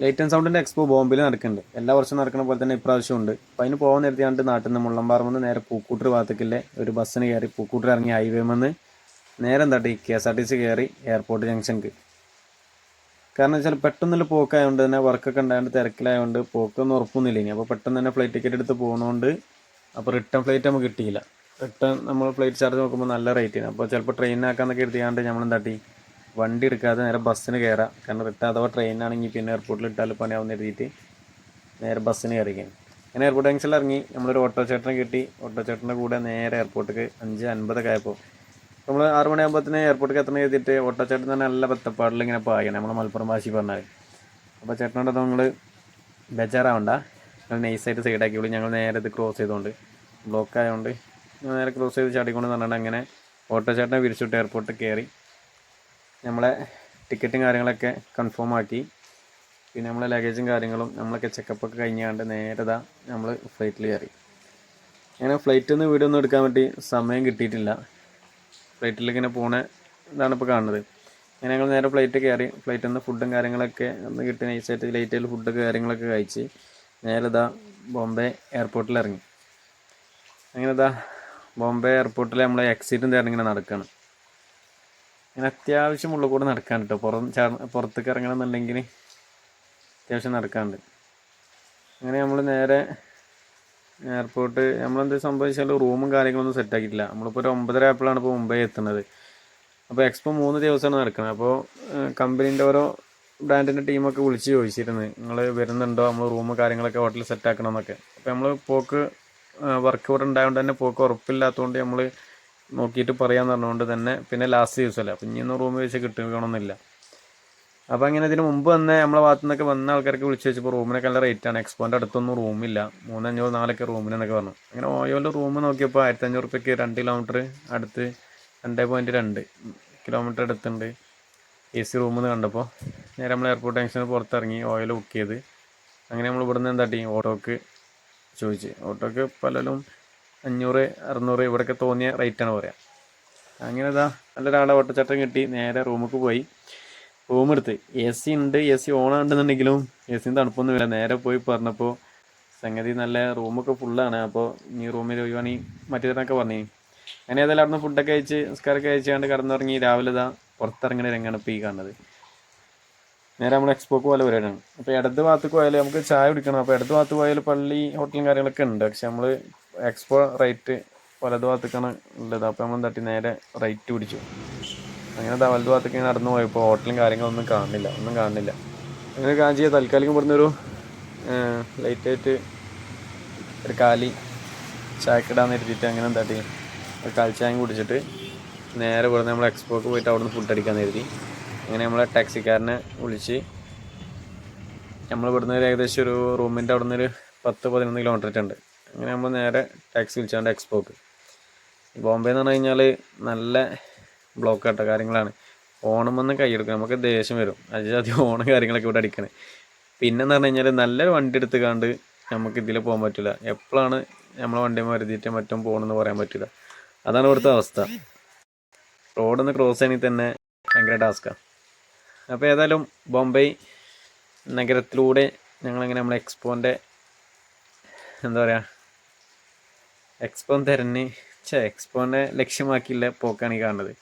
Light and സൗണ്ടിൻ്റെ expo ബോംബെയിൽ നടക്കുന്നുണ്ട്. എല്ലാ വർഷവും നടക്കുന്ന പോലെ തന്നെ ഇപ്രാവശ്യം ഉണ്ട്. അപ്പോൾ അതിന് പോകാൻ നിർത്തിയാണ്ട് നാട്ടിൽ നിന്ന് മുള്ളമ്പാറമെന്ന് നേരെ പൂക്കൂട്ടർ ഭാഗത്തേക്കില്ലേ ഒരു ബസ്സിന് കയറി പൂക്കൂട്ടർ ഇറങ്ങി ഹൈവേമെന്ന് നേരെ എന്താട്ടി KSRTC കയറി എയർപോർട്ട് ജംഗ്ഷനിക്ക്. കാരണം വെച്ചാൽ പെട്ടെന്നുള്ള പോക്കായതുകൊണ്ട് തന്നെ വർക്കൊക്കെ ഉണ്ടായതുകൊണ്ട് തിരക്കിലായതുകൊണ്ട് പോക്കൊന്നും ഉറപ്പൊന്നുമില്ല ഇനി. അപ്പോൾ പെട്ടെന്ന് തന്നെ ഫ്ലൈറ്റ് ടിക്കറ്റ് എടുത്ത് പോകുന്നതുകൊണ്ട് അപ്പോൾ റിട്ടേൺ ഫ്ലൈറ്റ് നമുക്ക് കിട്ടിയില്ല. റിട്ടേൺ നമ്മൾ ഫ്ലൈറ്റ് ചാർജ് നോക്കുമ്പോൾ നല്ല റേറ്റിന്. അപ്പോൾ ചിലപ്പോൾ ട്രെയിനാക്കാന്നൊക്കെ എഴുതിയാണ്ട് നമ്മൾ എന്താട്ടി വണ്ടി എടുക്കാതെ നേരെ ബസ്സിന് കയറാം. കാരണം റിട്ടേൺ അഥവാ ട്രെയിനാണെങ്കിൽ പിന്നെ എയർപോർട്ടിൽ ഇട്ടാൽ പണിയാവുന്ന എഴുതിയിട്ട് നേരെ ബസ്സിന് കയറിയിരിക്കും. അങ്ങനെ എയർപോർട്ട് ജംഗ്ഷനിൽ ഇറങ്ങി നമ്മളൊരു ഓട്ടോ ചേട്ടനെ കിട്ടി. ഓട്ടോ ചേട്ടൻ്റെ കൂടെ നേരെ എയർപോർട്ടിലേക്ക് 5:50 ആയപ്പോൾ നമ്മൾ 6 മണിയാകുമ്പോഴത്തേന് എയർപോർട്ടിൽ എത്തണം എഴുതിയിട്ട് ഓട്ടോ ചേട്ടൻ തന്നെ നല്ല ബത്തപ്പാടിൽ ഇങ്ങനെ പായണം നമ്മൾ മലപ്പുറം ഭാഷ പറഞ്ഞാൽ. അപ്പോൾ ചേട്ടനോട് നിങ്ങൾ ബേജാറാവണ്ട, ഞങ്ങൾ നൈസായിട്ട് സൈഡാക്കി ഞങ്ങൾ നേരെ ഇത് ക്രോസ് ചെയ്തുകൊണ്ട് ബ്ലോക്ക് ആയതുകൊണ്ട് നേരെ ക്രോസ് ചെയ്ത് ചാടിക്കൊണ്ട് പറഞ്ഞാൽ അങ്ങനെ ഓട്ടോ ചേട്ടനെ വിരിച്ചിട്ട് എയർപോർട്ടിൽ കയറി നമ്മളെ ടിക്കറ്റും കാര്യങ്ങളൊക്കെ കൺഫേം ആക്കി. പിന്നെ നമ്മളെ ലഗേജും കാര്യങ്ങളും നമ്മളൊക്കെ ചെക്കപ്പൊക്കെ കഴിഞ്ഞാണ്ട് നേരെ നമ്മൾ ഫ്ലൈറ്റിൽ കയറി. അങ്ങനെ ഫ്ലൈറ്റിൽ നിന്ന് വീഡിയോ ഒന്നും എടുക്കാൻ വേണ്ടി സമയം കിട്ടിയിട്ടില്ല. ഫ്ലൈറ്റിൽ ഇങ്ങനെ പോണ ഇതാണ് ഇപ്പോൾ കാണുന്നത്. അങ്ങനെ ഞങ്ങൾ നേരെ ഫ്ലൈറ്റ് കയറി. ഫ്ലൈറ്റിൽ നിന്ന് ഫുഡും കാര്യങ്ങളൊക്കെ ഒന്ന് കിട്ടി നൈസായിട്ട് ലൈറ്റായിട്ട് ഫുഡ് കാര്യങ്ങളൊക്കെ കഴിച്ച് നേരെ ബോംബെ എയർപോർട്ടിൽ ഇറങ്ങി. അങ്ങനെ ബോംബെ എയർപോർട്ടിൽ നമ്മൾ എക്സിറ്റും തേടി ഇങ്ങനെ നടക്കുകയാണ്. അങ്ങനെ അത്യാവശ്യം ഉള്ളിൽ കൂടെ നടക്കാൻ കേട്ടോ. പുറത്തേക്ക് ഇറങ്ങണമെന്നുണ്ടെങ്കിൽ അത്യാവശ്യം നടക്കാനുണ്ട്. അങ്ങനെ നമ്മൾ നേരെ എയർപോർട്ട് നമ്മളെന്ത് സംഭവിച്ചാൽ റൂമും കാര്യങ്ങളൊന്നും സെറ്റാക്കിയിട്ടില്ല. നമ്മളിപ്പോൾ ഒരു 9:30 ആയപ്പോഴാണ് ഇപ്പോൾ മുംബൈ എത്തുന്നത്. അപ്പോൾ എക്സ്പോ 3 ദിവസമാണ് നടക്കുന്നത്. അപ്പോൾ കമ്പനീൻ്റെ ഓരോ ബ്രാൻഡിൻ്റെ ടീമൊക്കെ വിളിച്ച് ചോദിച്ചിരുന്നു നിങ്ങൾ വരുന്നുണ്ടോ, നമ്മൾ റൂം കാര്യങ്ങളൊക്കെ ഹോട്ടലിൽ സെറ്റാക്കണമെന്നൊക്കെ. അപ്പോൾ നമ്മൾ പോക്ക് വർക്ക് ഇവിടെ ഉണ്ടായതുകൊണ്ട് തന്നെ പോക്ക് ഉറപ്പില്ലാത്തതുകൊണ്ട് നമ്മൾ നോക്കിയിട്ട് പറയാമെന്ന് പറഞ്ഞുകൊണ്ട് തന്നെ പിന്നെ ലാസ്റ്റ് ദിവസമല്ല അപ്പോൾ ഇനിയൊന്നും റൂം വെച്ച് കിട്ടണമെന്നില്ല. അപ്പോൾ അങ്ങനെ ഇതിന് മുമ്പ് തന്നെ നമ്മളെ ഭാഗത്തു നിന്നൊക്കെ വന്ന ആൾക്കാർക്ക് വിളിച്ച് വെച്ചപ്പോൾ റൂമിനൊക്കെ നല്ല റേറ്റാണ്. എക്സ്പോൻ്റെ അടുത്തൊന്നും റൂമില്ല, 3,500 4 റൂമിനെന്നൊക്കെ പറഞ്ഞു. അങ്ങനെ ഓയോൻ്റെ റൂം നോക്കിയപ്പോൾ 1,500 റുപ്യക്ക് 2 കിലോമീറ്റർ അടുത്ത് 2.2 കിലോമീറ്റർ അടുത്തുണ്ട് AC റൂമെന്ന് കണ്ടപ്പോൾ നേരെ നമ്മൾ എയർപോർട്ട് ജംഗ്ഷന് പുറത്തിറങ്ങി ഓയിൽ ബുക്ക് ചെയ്ത് അങ്ങനെ നമ്മൾ ഇവിടുന്ന് എന്താട്ടി ഓട്ടോക്ക് ചോദിച്ച്. ഓട്ടോക്ക് പലരും 500 600 ഇവിടെയൊക്കെ തോന്നിയ റേറ്റാണ് പറയാം. അങ്ങനെ നല്ലൊരാളെ ഓട്ടോച്ചട്ടം കിട്ടി. നേരെ റൂമിലേക്ക് പോയി റൂമെടുത്ത്. AC ഉണ്ട്, AC ഓൺ ആണെന്നുണ്ടെങ്കിലും AC തണുപ്പൊന്നുമില്ല. നേരെ പോയി പറഞ്ഞപ്പോൾ സംഗതി നല്ല റൂമൊക്കെ ഫുള്ളാണ്. അപ്പോൾ ഈ റൂമിൽ ഒഴിവാണി മറ്റേതൊക്കെ പറഞ്ഞു. അങ്ങനെ ഏതായാലും അവിടുന്ന് ഫുഡൊക്കെ കഴിച്ച് നിസ്കാരമൊക്കെ കഴിച്ചാണ്ട് കടന്നിറങ്ങി. രാവിലെ പുറത്തിറങ്ങണ രംഗമാണ് ഇപ്പോൾ ഈ കാണുന്നത്. നേരെ നമ്മൾ എക്സ്പോക്ക് പോലെ വരികയാണ്. അപ്പോൾ ഇടത് ഭാഗത്തേക്ക് പോയാൽ നമുക്ക് ചായ കുടിക്കണം. അപ്പോൾ ഇടത് ഭാഗത്ത് പോയാൽ പള്ളി ഹോട്ടലും കാര്യങ്ങളൊക്കെ ഉണ്ട്. പക്ഷെ നമ്മൾ എക്സ്പോ റൈറ്റ് വലത് ഭാഗത്തേക്കാണ് ഉള്ളത്. അപ്പോൾ നമ്മൾ തട്ടി നേരെ റൈറ്റ് പിടിച്ചു. അങ്ങനെ വലത് ഭാഗത്തേക്ക് നടന്നു പോയപ്പോൾ ഹോട്ടലും കാര്യങ്ങളൊന്നും കാണുന്നില്ല. അങ്ങനെ കാര്യം ചെയ്യുക തൽക്കാലികം പറഞ്ഞൊരു ലൈറ്റായിട്ട് ഒരു കാലി ചായക്കിടാന്ന് എഴുതിയിട്ട് അങ്ങനെ എന്താട്ടി ഒരു കാൽച്ചായം കുടിച്ചിട്ട് നേരെ ഇവിടെ നമ്മൾ എക്സ്പോക്ക് പോയിട്ട് അവിടെ നിന്ന് ഫുഡ് അടിക്കാമെന്ന് എഴുതി. അങ്ങനെ നമ്മളെ ടാക്സിക്കാരനെ വിളിച്ച് നമ്മൾ ഇവിടുന്ന് ഏകദേശം ഒരു റൂമിൻ്റെ അവിടെ നിന്നൊരു 10-11 കിലോമീറ്റർ ഉണ്ട്. അങ്ങനെ നമ്മൾ നേരെ ടാക്സി വിളിച്ചാണ്ട് എക്സ്പോക്ക്. ബോംബെ എന്ന് പറഞ്ഞു കഴിഞ്ഞാൽ നല്ല ബ്ലോക്ക് ആട്ട കാര്യങ്ങളാണ്. ഓണം വന്ന് കൈയെടുക്കുക നമുക്ക് ദേഷ്യം വരും. അതിൽ ഓണം കാര്യങ്ങളൊക്കെ ഇവിടെ അടിക്കണേ. പിന്നെന്ന് പറഞ്ഞു കഴിഞ്ഞാൽ നല്ലൊരു വണ്ടി എടുത്ത് കണ്ട് നമുക്ക് ഇതിൽ പോകാൻ പറ്റില്ല. എപ്പോഴാണ് നമ്മളെ വണ്ടി മരുതിയിട്ട് മറ്റും പോകണമെന്ന് പറയാൻ പറ്റില്ല. അതാണ് ഇവിടുത്തെ അവസ്ഥ. റോഡൊന്ന് ക്രോസ് ചെയ്യണമെങ്കിൽ തന്നെ ഭയങ്കര ടാസ്ക്കാണ്. അപ്പോൾ ഏതായാലും ബോംബെ നഗരത്തിലൂടെ ഞങ്ങളങ്ങനെ നമ്മൾ എക്സ്പോൻ്റെ എന്താ പറയുക എക്സ്പോനെ ലക്ഷ്യമാക്കിയുള്ള പോക്കാണ് ഈ കാണുന്നത്.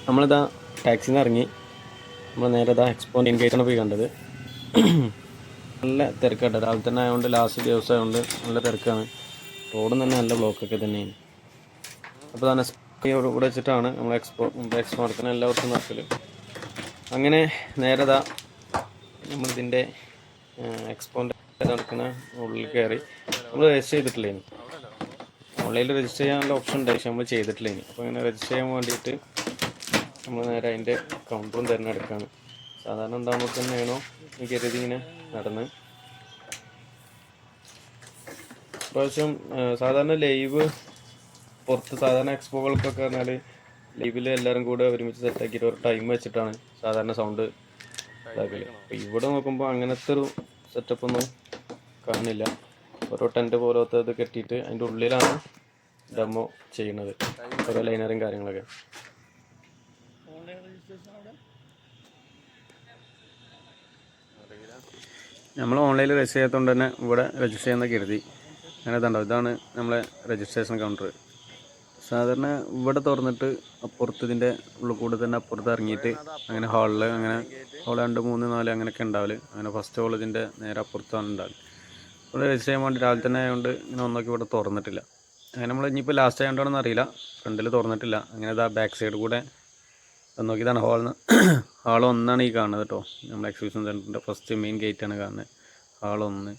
നമ്മളിതാ ടാക്സിയിൽ നിന്ന് ഇറങ്ങി നമ്മൾ നേരെ ഇതാ എക്സ്പോ മെയിൻ ഗേറ്റാണ് പോയി കണ്ടത്. നല്ല തിരക്കാട്ടോ, രാവിലെ തന്നെ ആയതുകൊണ്ട് ലാസ്റ്റ് ദിവസം ആയതുകൊണ്ട് നല്ല തിരക്കാണ്. റോഡും തന്നെ നല്ല ബ്ലോക്കൊക്കെ തന്നെയാണ്. അപ്പോൾ തന്നെ ഇവിടെ വെച്ചിട്ടാണ് നമ്മൾ എക്സ്പോ നടക്കുന്ന എല്ലാ വർഷവും നടക്കൽ. അങ്ങനെ നേരെ ഇതാ നമ്മളിതിൻ്റെ എക്സ്പോൻ്റെ നടക്കുന്ന ഉള്ളിൽ കയറി. നമ്മൾ രജിസ്റ്റർ ചെയ്തിട്ടില്ലേനി, ഓൺലൈനിൽ രജിസ്റ്റർ ചെയ്യാനുള്ള ഓപ്ഷൻ ഉണ്ട്, പക്ഷെ നമ്മൾ ചെയ്തിട്ടില്ലേനി. അപ്പോൾ അങ്ങനെ രജിസ്റ്റർ ചെയ്യാൻ വേണ്ടിയിട്ട് നമ്മൾ നേരെ അതിൻ്റെ കൗണ്ടറും തിരഞ്ഞെടുക്കുകയാണ്. സാധാരണ എന്താകുമ്പോൾ തന്നെയാണോ ഈ കരുതി ഇങ്ങനെ നടന്ന്. പ്രാവശ്യം സാധാരണ ലൈവ് പുറത്ത് സാധാരണ എക്സ്പോകൾക്കൊക്കെ പറഞ്ഞാൽ ലൈവിൽ എല്ലാവരും കൂടെ ഒരുമിച്ച് സെറ്റാക്കിയിട്ട് ഒരു ടൈം വെച്ചിട്ടാണ് സാധാരണ സൗണ്ട് ഇതാക്കൽ. അപ്പോൾ ഇവിടെ നോക്കുമ്പോൾ അങ്ങനത്തെ ഒരു സെറ്റപ്പൊന്നും കാണില്ല. ഓരോ ടെൻറ്റ് പോലത്തെ ഇത് കെട്ടിയിട്ട് അതിൻ്റെ ഉള്ളിലാണ് ഡെമോ ചെയ്യുന്നത്, ഓരോ ലൈനറും കാര്യങ്ങളൊക്കെ. നമ്മൾ ഓൺലൈനിൽ രജിസ്റ്റർ ചെയ്യാത്തതുകൊണ്ട് തന്നെ ഇവിടെ രജിസ്റ്റർ ചെയ്യുന്ന കരുതി. അങ്ങനെ ഇതുണ്ടോ, ഇതാണ് നമ്മളെ രജിസ്ട്രേഷൻ കൗണ്ടർ. സാധാരണ ഇവിടെ തുറന്നിട്ട് അപ്പുറത്ത് ഇതിൻ്റെ ഉള്ളിൽ കൂടെ തന്നെ അപ്പുറത്ത് ഇറങ്ങിയിട്ട് അങ്ങനെ ഹാളിൽ അങ്ങനെ ഹോൾ 2, 3, 4 അങ്ങനെയൊക്കെ ഉണ്ടാവില്ല. അങ്ങനെ ഫസ്റ്റ് ഹോൾ ഇതിൻ്റെ നേരെ അപ്പുറത്താണ് ഉണ്ടാവില്ല. ഇവിടെ രജിസ്റ്റർ ചെയ്യാൻ വേണ്ടി രാവിലെ തന്നെ ആയതുകൊണ്ട് ഇങ്ങനെ ഒന്നൊക്കെ ഇവിടെ തുറന്നിട്ടില്ല. അങ്ങനെ നമ്മൾ ഇനിയിപ്പോൾ ലാസ്റ്റ് ആയതുകൊണ്ടാണെന്ന് അറിയില്ല, ഫ്രണ്ടിൽ തുറന്നിട്ടില്ല. അങ്ങനെ ഇതാ ബാക്ക് സൈഡ് കൂടെ നോക്കി, ഇതാണ് ഹാൾ 1 ഈ കാണുന്നത് കേട്ടോ. നമ്മൾ എക്സിബിഷൻ സെൻറ്ററിൻ്റെ ഫസ്റ്റ് മെയിൻ ഗേറ്റാണ് കാണുന്നത്, ഹാൾ 1.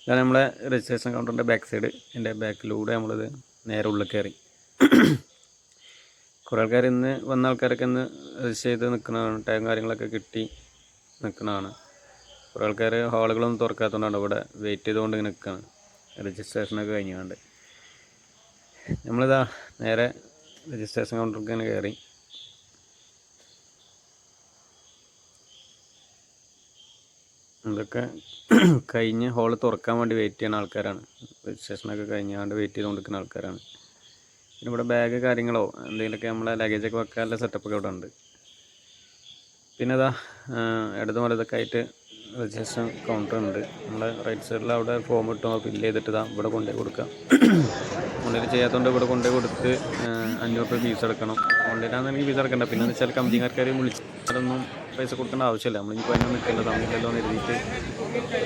ഇതാണ് നമ്മളെ രജിസ്ട്രേഷൻ കൗണ്ടറിൻ്റെ ബാക്ക് സൈഡ്. എൻ്റെ ബാക്കിലൂടെ നമ്മളിത് നേരെ ഉള്ളിൽ കയറി. കുറേ ആൾക്കാർ ഇന്ന് വന്ന ആൾക്കാരൊക്കെ ഇന്ന് രജിസ്റ്റർ ചെയ്ത് നിൽക്കുന്നതാണ്, ടൈം കാര്യങ്ങളൊക്കെ കിട്ടി നിൽക്കുന്നതാണ്. കുറേ ആൾക്കാർ ഹാളുകളൊന്നും തുറക്കാത്തതുകൊണ്ടാണ് ഇവിടെ വെയിറ്റ് ചെയ്തുകൊണ്ട് ഇങ്ങനെ നിൽക്കുകയാണ്, രജിസ്ട്രേഷനൊക്കെ കഴിഞ്ഞുകൊണ്ട്. നമ്മളിതാ നേരെ രജിസ്ട്രേഷൻ കൗണ്ടർക്ക് ഇങ്ങനെ കയറി. ഇതൊക്കെ കഴിഞ്ഞ് ഹോള് തുറക്കാൻ വേണ്ടി വെയിറ്റ് ചെയ്യുന്ന ആൾക്കാരാണ്, രജിസ്ട്രേഷനൊക്കെ കഴിഞ്ഞാണ്ട് വെയിറ്റ് ചെയ്തുകൊണ്ടിരിക്കുന്ന ആൾക്കാരാണ്. പിന്നെ ഇവിടെ ബാഗ് കാര്യങ്ങളോ എന്തെങ്കിലുമൊക്കെ നമ്മളെ ലഗേജൊക്കെ വെക്കാനുള്ള സെറ്റപ്പൊക്കെ ഇവിടെ ഉണ്ട്. പിന്നെ ഇതാ ഇടതും വലതൊക്കെ ആയിട്ട് രജിസ്ട്രേഷൻ കൗണ്ടർ ഉണ്ട്. നമ്മളെ റൈറ്റ് സൈഡിൽ അവിടെ ഫോം ഇട്ടോ ഫില്ല് ചെയ്തിട്ട് ഇതാ ഇവിടെ കൊണ്ടുപോയി കൊടുക്കാം. ഓൺലൈൻ ചെയ്യാത്തതുകൊണ്ട് ഇവിടെ കൊണ്ടുപോയി കൊടുത്ത് 500 രൂപ ഫീസ് എടുക്കണം. ഓൺലൈനാണെങ്കിൽ ഫീസ് എടുക്കണ്ട. പിന്നെ എന്ന് വെച്ചാൽ കമ്പനിക്കാർക്കാർ വിളിച്ചാലൊന്നും പൈസ കൊടുക്കേണ്ട ആവശ്യമില്ല. നമ്മളിപ്പോൾ അതിനൊന്നും നിൽക്കില്ല, സമയമില്ലല്ലോ എന്ന് എഴുതിയിട്ട്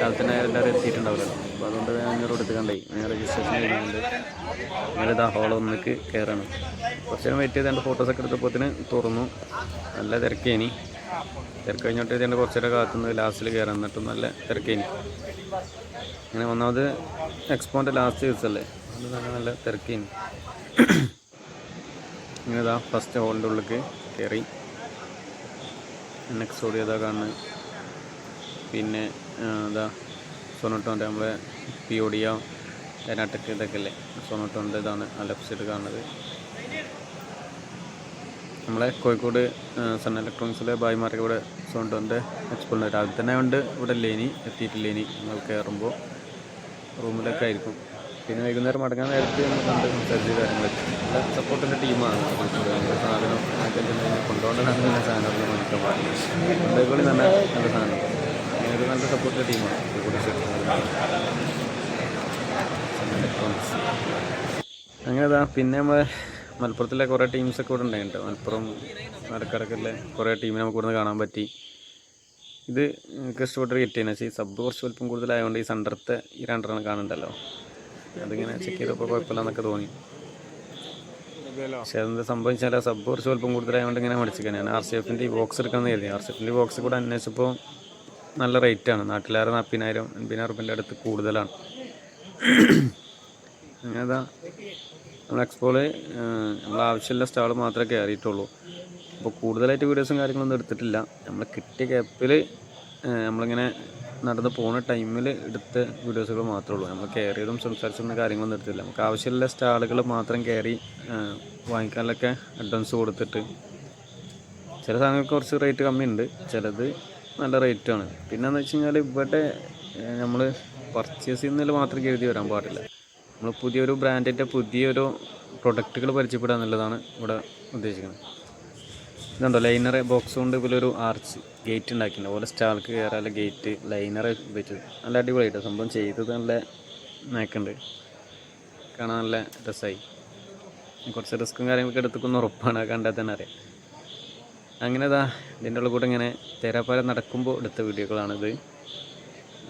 രാവിലെ തന്നെ എല്ലാവരും എത്തിയിട്ടുണ്ടാവില്ലല്ലോ. അപ്പോൾ അതുകൊണ്ട് 500 എടുത്തുകൊണ്ടേ ഞാൻ രജിസ്ട്രേഷൻ ചെയ്യുന്നുണ്ട്. അങ്ങനെ ഇതാ ഹോൾ 1 കയറണം. കുറച്ച് നേരം വെയിറ്റ് ചെയ്ത് എൻ്റെ ഫോട്ടോസൊക്കെ എടുത്തപ്പോഴത്തേന് തുറന്നു. നല്ല തിരക്കേനി. തിരക്ക് കഴിഞ്ഞിട്ട് ഇതിൻ്റെ കുറച്ച് നേരം കാത്തുന്നത് ലാസ്റ്റിൽ കയറാൻ, എന്നിട്ടും നല്ല തിരക്കേനി. അങ്ങനെ ഒന്നാമത് എക്സ്പോൻ്റെ ലാസ്റ്റ് ദിവസമല്ലേ, അത് നല്ല തിരക്കേനി. ഇങ്ങനെ ഇതാ ഫസ്റ്റ് ഹോളിൻ്റെ ഉള്ളിലേക്ക് കയറി. നെക്സ്റ്റ് ഓടി അതാ കാണുന്നത്. പിന്നെ ഇതാ സൊനോട്ടോൻ്റെ നമ്മളെ പിയോഡിയ എനാട്ടക്ക് ഇതൊക്കെ അല്ലേ, സൊനോട്ടോൻ്റെ ഇതാണ് ആ ലെഫ്റ്റ് സൈഡ് കാണുന്നത്. നമ്മളെ കോഴിക്കോട് സൺ ഇലക്ട്രോണിക്സിലെ ഭായിമാരൊക്കെ ഇവിടെ സൊനോട്ടോൻ്റെ എക്സ്പോ ഉണ്ട്. രാവിലെ തന്നെ കൊണ്ട് ഇവിടെ ഇല്ലേനി, എത്തിയിട്ടില്ലേനി. നമ്മൾ കയറുമ്പോൾ റൂമിലൊക്കെ ആയിരിക്കും. പിന്നെ വൈകുന്നേരം മടങ്ങാൻ നേരത്തെ നമുക്ക് സംസാരിച്ച കാര്യങ്ങളൊക്കെ നല്ല സപ്പോർട്ടിൻ്റെ ടീമാണ്. സാധനം കൊണ്ടുപോകേണ്ടതാണ് നല്ല സാധനം നോക്കാൻ പാടില്ല. കൊണ്ടുപോയിക്കോളി നല്ല നല്ല സാധനം, ഒരു നല്ല സപ്പോർട്ടിൻ്റെ ടീമാണ് ഇലക്ട്രോണിക്സ്. അങ്ങനെ ഇതാ പിന്നെ നമ്മൾ മലപ്പുറത്തിലെ കുറേ ടീംസൊക്കെ ഇവിടെ ഉണ്ടായിട്ടുണ്ട്. മലപ്പുറം മലക്കടക്കല്ലേ കുറേ ടീമിനെ നമുക്ക് ഇവിടുന്ന് കാണാൻ പറ്റി. ഇത് എനിക്ക് ഇഷ്ടപ്പെട്ടൊരു കിട്ടിയെന്ന് വെച്ചാൽ ഈ സബ് കുറച്ച് വലിപ്പം കൂടുതലായതുകൊണ്ട് ഈ സെൻറ്ററത്തെ ഈ 2 കാണുന്നുണ്ടല്ലോ, അതിങ്ങനെ ചെക്ക് ചെയ്തപ്പോൾ കുഴപ്പമില്ല എന്നൊക്കെ തോന്നി. പക്ഷേ അതെന്താ സംഭവിച്ചാൽ സബ് കുറച്ച് വലിപ്പം കൂടുതലായതുകൊണ്ട് ഇങ്ങനെ മേടിച്ചിരിക്കാൻ ഞാൻ RCFൻ്റെ ഈ ബോക്സ് എടുക്കാമെന്ന് കരുതി. RCFൻ്റെ ബോക്സ് കൂടെ അന്വേഷിച്ചപ്പോൾ നല്ല റേറ്റാണ്. നാട്ടിലേറെ 40,000 50,000 റുപ്യൻ്റെ അടുത്ത് കൂടുതലാണ്. അങ്ങനെ നമ്മൾ എക്സ്പോയിൽ നമ്മൾ ആവശ്യമുള്ള സ്റ്റാൾ മാത്രമേ കയറിയിട്ടുള്ളൂ. അപ്പോൾ കൂടുതലായിട്ട് വീഡിയോസും കാര്യങ്ങളൊന്നും എടുത്തിട്ടില്ല. നമ്മൾ കിട്ടിയ ഗ്യാപ്പിൽ നമ്മളിങ്ങനെ നടന്ന് പോകുന്ന ടൈമിൽ എടുത്ത വീഡിയോസുകൾ മാത്രമേ ഉള്ളൂ. നമ്മൾ കയറിയതും സംസാരിച്ചൊന്നും കാര്യങ്ങളൊന്നും എടുത്തില്ല. നമുക്ക് ആവശ്യമുള്ള സ്റ്റാളുകൾ മാത്രം കയറി വാങ്ങിക്കാനൊക്കെ അഡ്വാൻസ് കൊടുത്തിട്ട്, ചില സാധനങ്ങൾക്ക് കുറച്ച് റേറ്റ് കമ്മിയുണ്ട്, ചിലത് നല്ല റേറ്റാണ്. പിന്നെയെന്ന് വെച്ച് കഴിഞ്ഞാൽ ഇവിടെ നമ്മൾ പർച്ചേസ് ചെയ്യുന്നതിൽ മാത്രം കരുതി വരാൻ പാടില്ല. നമ്മൾ പുതിയൊരു ബ്രാൻഡിൻ്റെ പുതിയൊരു പ്രൊഡക്റ്റുകൾ പരിചയപ്പെടുക എന്നുള്ളതാണ് ഇവിടെ ഉദ്ദേശിക്കുന്നത്. ഇതുണ്ടോ ലൈനർ ബോക്സ് കൊണ്ട് ഇതിലൊരു ആർച്ച് ഗേറ്റ് ഉണ്ടാക്കിയിട്ടുണ്ട്. അതുപോലെ സ്റ്റാൾക്ക് കയറാനുള്ള ഗേറ്റ് ലൈനർ വെച്ചത് നല്ല അടിപൊളിയായിട്ട് സംഭവം ചെയ്തത്. നല്ല നാക്കുണ്ട്, കാണാൻ നല്ല രസമായി. കുറച്ച് റിസ്ക്കും കാര്യങ്ങളൊക്കെ എടുത്തുക്കുന്ന ഉറപ്പാണ്, കണ്ടാൽ തന്നെ അറിയാം. അങ്ങനെ ഇതിൻ്റെ ഉള്ളിൽ കൂടെ ഇങ്ങനെ തേരാപ്പാര നടക്കുമ്പോൾ എടുത്ത വീഡിയോകളാണിത്.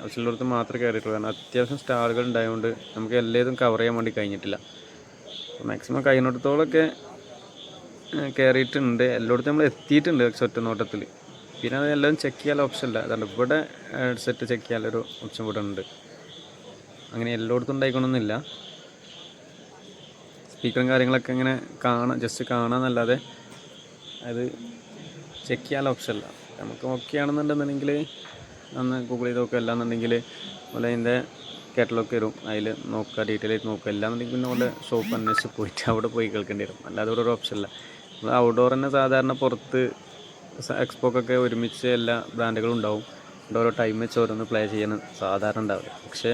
ആവശ്യമുള്ളിടത്ത് മാത്രമേ കയറിയിട്ടുള്ളൂ. കാരണം അത്യാവശ്യം സ്റ്റാളുകൾ ഉണ്ടായതുകൊണ്ട് നമുക്ക് എല്ലാതും കവർ ചെയ്യാൻ വേണ്ടി കഴിഞ്ഞിട്ടില്ല. മാക്സിമം കഴിയുന്നിടത്തോളമൊക്കെ കയറിയിട്ടുണ്ട്. എല്ലായിടത്തും നമ്മൾ എത്തിയിട്ടുണ്ട് ഒറ്റ നോട്ടത്തിൽ. പിന്നെ അത് എല്ലാം ചെക്ക് ചെയ്യാനുള്ള ഓപ്ഷൻ ഇല്ല. അതുകൊണ്ട് ഇവിടെ സെറ്റ് ചെക്ക് ചെയ്യാനൊരു ഓപ്ഷൻ ഇവിടെ ഉണ്ട്. അങ്ങനെ എല്ലായിടത്തും ഉണ്ടായിക്കൊള്ളണമെന്നില്ല. സ്പീക്കറും കാര്യങ്ങളൊക്കെ ഇങ്ങനെ ജസ്റ്റ് കാണാമെന്നല്ലാതെ അത് ചെക്ക് ചെയ്യാനുള്ള ഓപ്ഷൻ ഇല്ല. നമുക്ക് ഓക്കെ ആണെന്നുണ്ടെന്നുണ്ടെങ്കിൽ അന്ന് ഗൂഗിൾ ചെയ്ത് നോക്കുക. അല്ലാന്നുണ്ടെങ്കിൽ അതുപോലെ അതിൻ്റെ കാറ്റലോഗ് വരും, അതിൽ നോക്കുക, ഡീറ്റെയിൽ ആയിട്ട് നോക്കുക. എല്ലാന്നുണ്ടെങ്കിൽ പിന്നെ അവിടെ ഷോപ്പ് അന്വേഷിച്ച് പോയിട്ട് അവിടെ പോയി കേൾക്കേണ്ടി വരും. അല്ലാതെ ഇവിടെ ഒരു ഓപ്ഷൻ ഇല്ല. നമ്മൾ ഔട്ട്ഡോർ തന്നെ സാധാരണ പുറത്ത് എക്സ്പോക്കൊക്കെ ഒരുമിച്ച് എല്ലാ ബ്രാൻഡുകളും ഉണ്ടാവും. ഇവിടെ ഓരോ ടൈം വെച്ച് ഓരോന്ന് പ്ലേ ചെയ്യാൻ സാധാരണ ഉണ്ടാവില്ല. പക്ഷേ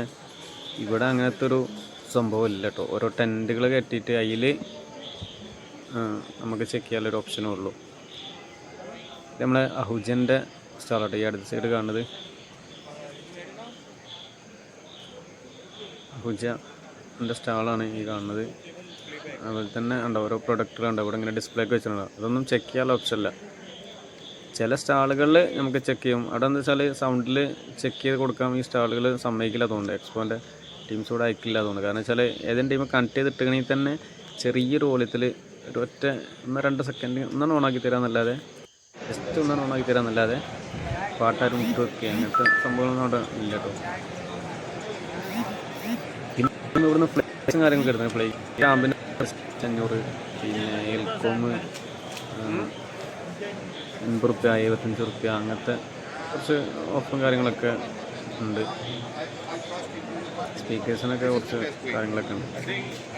ഇവിടെ അങ്ങനത്തെ ഒരു സംഭവം ഇല്ല കേട്ടോ. ഓരോ ടെൻറ്റുകൾ കെട്ടിയിട്ട് അതിൽ നമുക്ക് ചെക്ക് ചെയ്യാനുള്ളൊരു ഓപ്ഷനേ ഉള്ളൂ. നമ്മളെ അഹുജൻ്റെ സ്റ്റാളാട്ടോ ഈ അടുത്ത സൈഡ് കാണുന്നത്. അഹുജൻ്റെ സ്റ്റാളാണ് ഈ കാണുന്നത്. അതുപോലെ തന്നെ ഉണ്ടോ ഓരോ പ്രൊഡക്റ്റുകളുണ്ട് ഇവിടെ ഇങ്ങനെ ഡിസ്പ്ലേക്ക് വെച്ചിട്ടുണ്ടാവും. അതൊന്നും ചെക്ക് ചെയ്യാനുള്ള ഓപ്ഷൻ ഇല്ല. ചില സ്റ്റാളുകളിൽ നമുക്ക് ചെക്ക് ചെയ്യും. അവിടെ എന്താ വെച്ചാൽ സൗണ്ടിൽ ചെക്ക് ചെയ്ത് കൊടുക്കാൻ ഈ സ്റ്റാളുകൾ സമ്മതിക്കില്ല തോന്നുന്നുണ്ട്. എക്സ്പോൻ്റെ ടീംസ് കൂടെ അയക്കില്ല തോന്നുന്നു. കാരണം വെച്ചാൽ ഏതെങ്കിലും ടീം കണക്ട് ചെയ്തിട്ടുണ്ടെങ്കിൽ തന്നെ ചെറിയൊരു വോളിയത്തിൽ ഒരു ഒറ്റ 1-2 സെക്കൻഡ് ഒന്നാണ് ഓണാക്കി തരാമെന്നല്ലാതെ ജസ്റ്റ് ഒന്നാണ് ഓണാക്കി തരാമെന്നല്ലാതെ പാട്ടാരും ഇട്ട് വെക്കുക അങ്ങനത്തെ സംഭവങ്ങളൊന്നും അവിടെ ഇല്ല കേട്ടോ. പിന്നെ ഇവിടുന്ന് ഫ്ലൈസും കാര്യങ്ങളൊക്കെ എടുക്കുന്നത് ഫ്ലൈ ക്യാമ്പിന് 500, പിന്നെ എൽകോം 80 റുപ്യ 75 റുപ്യ അങ്ങനത്തെ കുറച്ച് ഓഫറും കാര്യങ്ങളൊക്കെ ഉണ്ട്. സ്പീക്കേഴ്സിനൊക്കെ കുറച്ച് കാര്യങ്ങളൊക്കെ ഉണ്ട്.